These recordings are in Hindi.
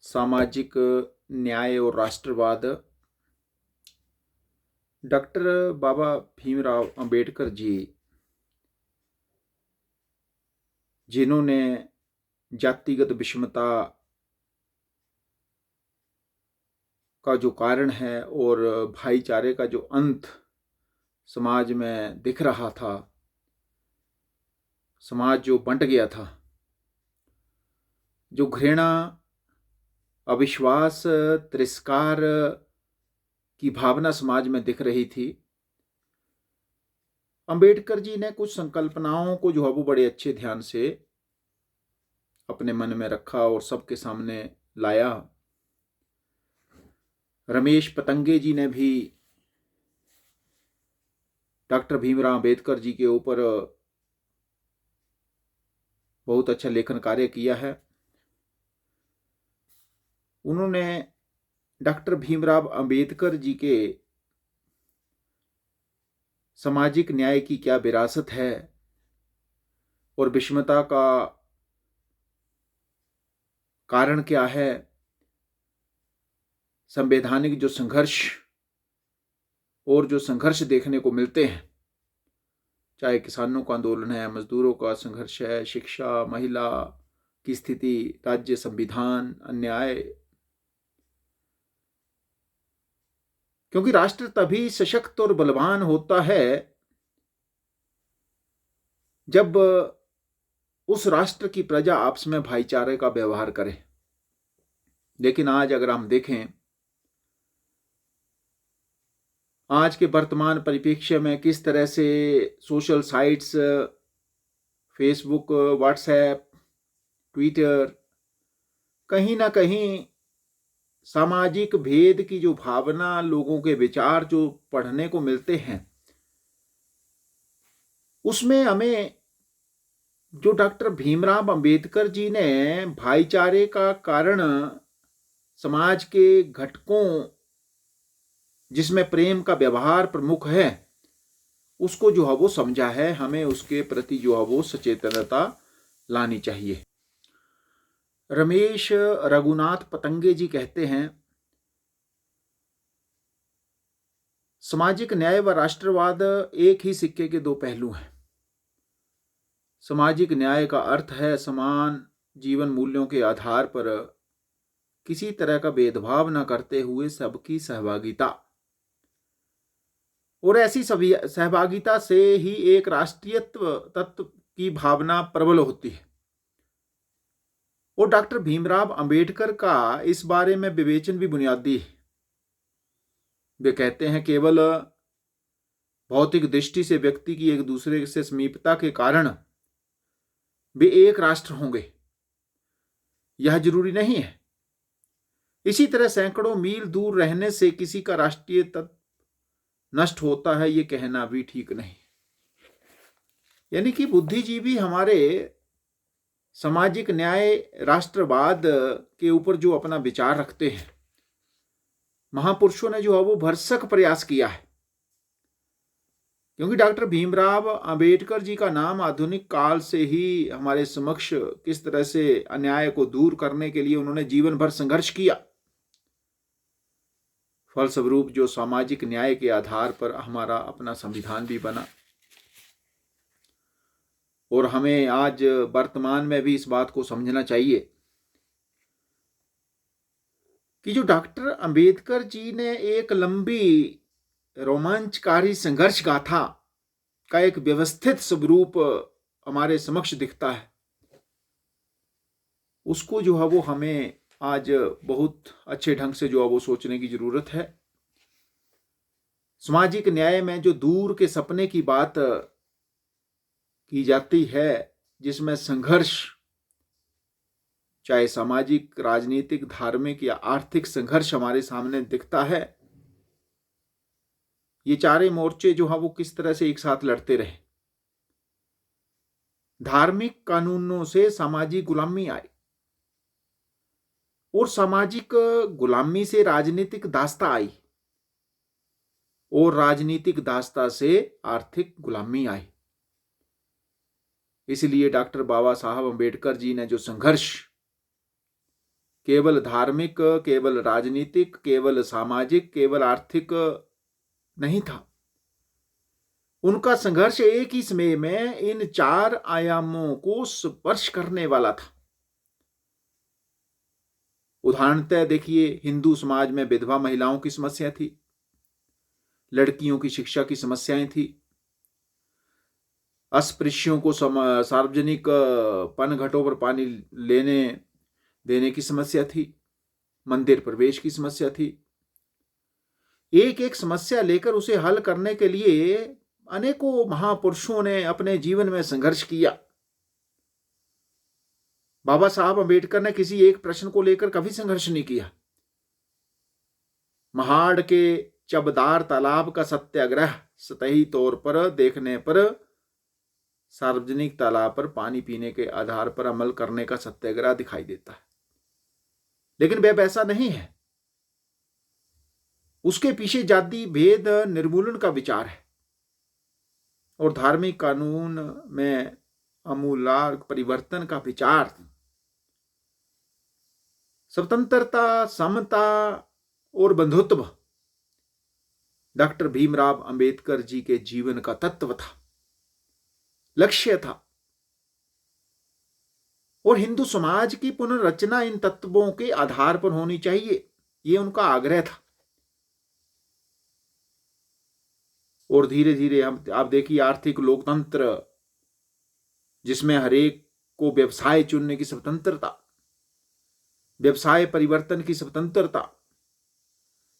सामाजिक न्याय और राष्ट्रवाद। डॉक्टर बाबा भीमराव अंबेडकर जी, जिन्होंने जातिगत विषमता का जो कारण है और भाईचारे का जो अंत समाज में दिख रहा था, समाज जो बंट गया था, जो घृणा, अविश्वास, तिरस्कार की भावना समाज में दिख रही थी, अंबेडकर जी ने कुछ संकल्पनाओं को जो है वो बड़े अच्छे ध्यान से अपने मन में रखा और सबके सामने लाया। रमेश पतंगे जी ने भी डॉक्टर भीमराव अंबेडकर जी के ऊपर बहुत अच्छा लेखन कार्य किया है। उन्होंने डॉक्टर भीमराव अंबेडकर जी के सामाजिक न्याय की क्या विरासत है और विषमता का कारण क्या है, संवैधानिक जो संघर्ष और जो संघर्ष देखने को मिलते हैं, चाहे किसानों का आंदोलन है, मजदूरों का संघर्ष है, शिक्षा, महिला की स्थिति, राज्य संविधान, अन्याय। क्योंकि राष्ट्र तभी सशक्त और बलवान होता है जब उस राष्ट्र की प्रजा आपस में भाईचारे का व्यवहार करे। लेकिन आज अगर हम देखें, आज के वर्तमान परिप्रेक्ष्य में किस तरह से social sites, Facebook, WhatsApp, Twitter, कहीं ना कहीं सामाजिक भेद की जो भावना, लोगों के विचार जो पढ़ने को मिलते हैं, उसमें हमें जो डॉक्टर भीमराव अंबेडकर जी ने भाईचारे का कारण समाज के घटकों जिसमें प्रेम का व्यवहार प्रमुख है, उसको जो है वो समझा है। हमें उसके प्रति जो है वो सचेतनता लानी चाहिए। रमेश रघुनाथ पतंगे जी कहते हैं, सामाजिक न्याय व राष्ट्रवाद एक ही सिक्के के दो पहलू हैं। सामाजिक न्याय का अर्थ है समान जीवन मूल्यों के आधार पर किसी तरह का भेदभाव न करते हुए सबकी सहभागिता, और ऐसी सभी सहभागिता से ही एक राष्ट्रीयत्व तत्व की भावना प्रबल होती है। और डॉक्टर भीमराव अंबेडकर का इस बारे में विवेचन भी बुनियादी है। वे कहते हैं, केवल भौतिक दृष्टि से व्यक्ति की एक दूसरे से समीपता के कारण वे एक राष्ट्र होंगे, यह जरूरी नहीं है। इसी तरह सैकड़ों मील दूर रहने से किसी का राष्ट्रीय तत्व नष्ट होता है, ये कहना भी ठीक नहीं। यानी कि बुद्धिजीवी हमारे सामाजिक न्याय, राष्ट्रवाद के ऊपर जो अपना विचार रखते हैं, महापुरुषों ने जो है वो भरसक प्रयास किया है। क्योंकि डॉक्टर भीमराव अंबेडकर जी का नाम आधुनिक काल से ही हमारे समक्ष किस तरह से अन्याय को दूर करने के लिए उन्होंने जीवन भर संघर्ष किया। फलस्वरूप जो सामाजिक न्याय के आधार पर हमारा अपना संविधान भी बना। और हमें आज वर्तमान में भी इस बात को समझना चाहिए कि जो डॉक्टर अंबेडकर जी ने एक लंबी रोमांचकारी संघर्ष गाथा का एक व्यवस्थित स्वरूप हमारे समक्ष दिखता है, उसको जो है वो हमें आज बहुत अच्छे ढंग से जो है वो सोचने की जरूरत है। सामाजिक न्याय में जो दूर के सपने की बात की जाती है, जिसमें संघर्ष चाहे सामाजिक, राजनीतिक, धार्मिक या आर्थिक संघर्ष हमारे सामने दिखता है, ये चारे मोर्चे जो है वो किस तरह से एक साथ लड़ते रहे। धार्मिक कानूनों से सामाजिक गुलामी आई और सामाजिक गुलामी से राजनीतिक दास्ता आई और राजनीतिक दास्ता से आर्थिक गुलामी आई। इसलिए डॉक्टर बाबा साहब अंबेडकर जी ने जो संघर्ष केवल धार्मिक, केवल राजनीतिक, केवल सामाजिक, केवल आर्थिक नहीं था। उनका संघर्ष एक ही समय में इन 4 आयामों को स्पर्श करने वाला था। उदाहरणतः देखिए, हिंदू समाज में विधवा महिलाओं की समस्या थी, लड़कियों की शिक्षा की समस्याएं थी, अस्पृश्यों को सार्वजनिक पनघटों पर पानी लेने देने की समस्या थी, मंदिर प्रवेश की समस्या थी। एक एक समस्या लेकर उसे हल करने के लिए अनेकों महापुरुषों ने अपने जीवन में संघर्ष किया। बाबा साहब अंबेडकर ने किसी एक प्रश्न को लेकर कभी संघर्ष नहीं किया। महाड़ के चबदार तालाब का सत्याग्रह सतही तौर पर देखने पर सार्वजनिक तालाब पर पानी पीने के आधार पर अमल करने का सत्याग्रह दिखाई देता है, लेकिन वह वैसा नहीं है। उसके पीछे जाति भेद निर्मूलन का विचार है और धार्मिक कानून में आमूलाग्र परिवर्तन का विचार। स्वतंत्रता, समता और बंधुत्व डॉक्टर भीमराव अंबेडकर जी के जीवन का तत्व था, लक्ष्य था। और हिंदू समाज की पुनर्रचना इन तत्वों के आधार पर होनी चाहिए, ये उनका आग्रह था। और धीरे धीरे आप देखिए, आर्थिक लोकतंत्र जिसमें हरेक को व्यवसाय चुनने की स्वतंत्रता, व्यवसाय परिवर्तन की स्वतंत्रता,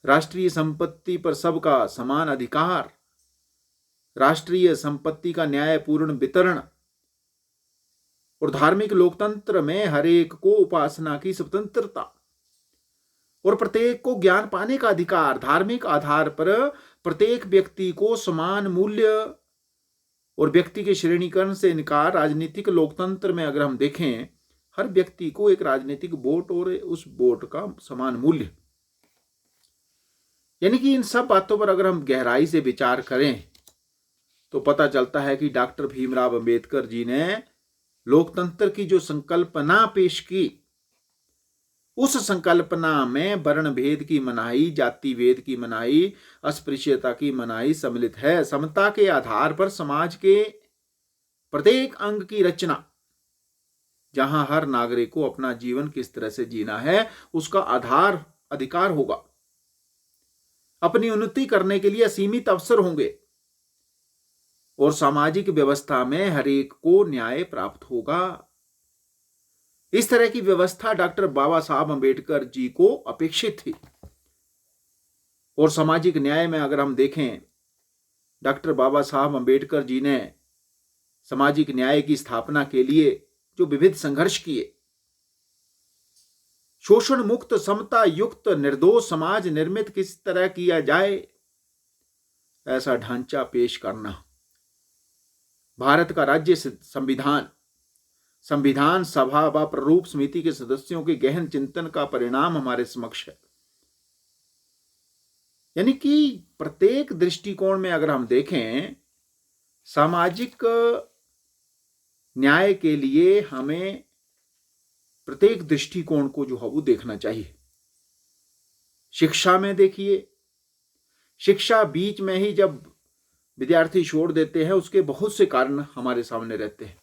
राष्ट्रीय संपत्ति पर सबका समान अधिकार, राष्ट्रीय संपत्ति का न्यायपूर्ण वितरण और धार्मिक लोकतंत्र में हरेक को उपासना की स्वतंत्रता और प्रत्येक को ज्ञान पाने का अधिकार, धार्मिक आधार पर प्रत्येक व्यक्ति को समान मूल्य और व्यक्ति के श्रेणीकरण से इनकार। राजनीतिक लोकतंत्र में अगर हम देखें, हर व्यक्ति को एक राजनीतिक वोट और उस वोट का समान मूल्य, यानी कि इन सब बातों पर अगर हम गहराई से विचार करें तो पता चलता है कि डॉक्टर भीमराव अंबेडकर जी ने लोकतंत्र की जो संकल्पना पेश की, उस संकल्पना में वर्ण भेद की मनाही, जाति भेद की मनाही, अस्पृश्यता की मनाही सम्मिलित है। समता के आधार पर समाज के प्रत्येक अंग की रचना, जहां हर नागरिक को अपना जीवन किस तरह से जीना है उसका आधार अधिकार होगा। अपनी उन्नति करने के लिए असीमित अवसर होंगे और सामाजिक व्यवस्था में हरेक को न्याय प्राप्त होगा। इस तरह की व्यवस्था डॉक्टर बाबा साहब अंबेडकर जी को अपेक्षित थी। और सामाजिक न्याय में अगर हम देखें, डॉक्टर बाबा साहब अंबेडकर जी ने सामाजिक न्याय की स्थापना के लिए जो विविध संघर्ष किए, शोषण मुक्त, समता युक्त, निर्दोष समाज निर्मित किस तरह किया जाए, ऐसा ढांचा पेश करना, भारत का राज्य संविधान, संविधान सभा व प्रारूप समिति के सदस्यों के गहन चिंतन का परिणाम हमारे समक्ष है। यानी कि प्रत्येक दृष्टिकोण में अगर हम देखें, सामाजिक न्याय के लिए हमें प्रत्येक दृष्टिकोण को जो है वो देखना चाहिए। शिक्षा में देखिए, शिक्षा बीच में ही जब विद्यार्थी छोड़ देते हैं, उसके बहुत से कारण हमारे सामने रहते हैं।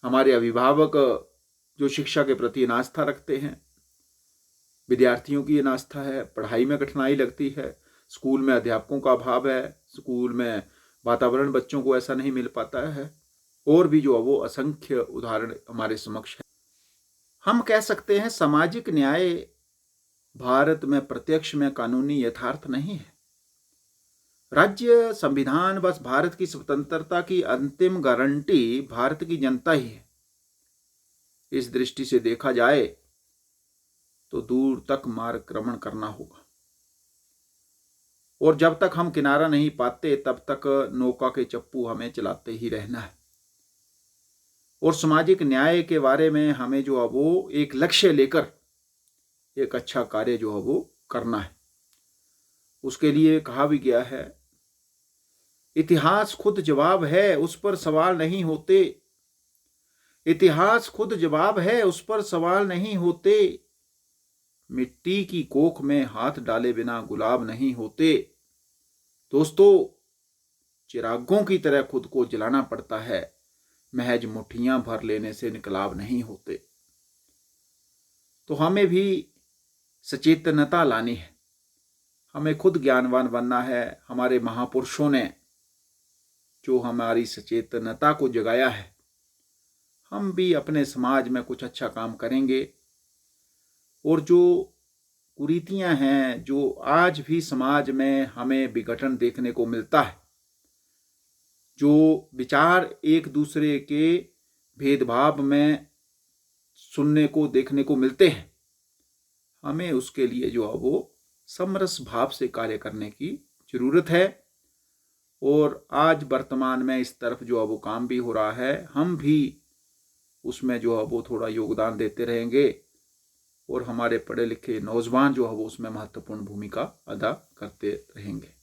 हमारे अभिभावक जो शिक्षा के प्रति अनास्था रखते हैं, विद्यार्थियों की अनास्था है, पढ़ाई में कठिनाई लगती है, स्कूल में अध्यापकों का अभाव है, स्कूल में वातावरण बच्चों को ऐसा नहीं मिल पाता है, और भी जो वो असंख्य उदाहरण हमारे समक्ष है। हम कह सकते हैं सामाजिक न्याय भारत में प्रत्यक्ष में कानूनी यथार्थ नहीं है। राज्य संविधान बस भारत की स्वतंत्रता की अंतिम गारंटी भारत की जनता ही है। इस दृष्टि से देखा जाए तो दूर तक मार्गक्रमण करना होगा, और जब तक हम किनारा नहीं पाते तब तक नौका के चप्पू हमें चलाते ही रहना है। और सामाजिक न्याय के बारे में हमें जो है वो एक लक्ष्य लेकर एक अच्छा कार्य जो है वो करना है। उसके लिए कहा भी गया है, इतिहास खुद जवाब है, उस पर सवाल नहीं होते। इतिहास खुद जवाब है, उस पर सवाल नहीं होते। मिट्टी की कोख में हाथ डाले बिना गुलाब नहीं होते। दोस्तों, चिरागों की तरह खुद को जलाना पड़ता है, महज मुट्ठियां भर लेने से इनकलाब नहीं होते। तो हमें भी सचेतनता लानी है, हमें खुद ज्ञानवान बनना है। हमारे महापुरुषों ने जो हमारी सचेतनता को जगाया है, हम भी अपने समाज में कुछ अच्छा काम करेंगे। और जो कुरीतियां हैं, जो आज भी समाज में हमें विघटन देखने को मिलता है, जो विचार एक दूसरे के भेदभाव में सुनने को देखने को मिलते हैं, हमें उसके लिए जो है वो समरस भाव से कार्य करने की जरूरत है। और आज वर्तमान में इस तरफ जो है वो काम भी हो रहा है, हम भी उसमें जो है वो थोड़ा योगदान देते रहेंगे और हमारे पढ़े लिखे नौजवान जो है वो उसमें महत्वपूर्ण भूमिका अदा करते रहेंगे।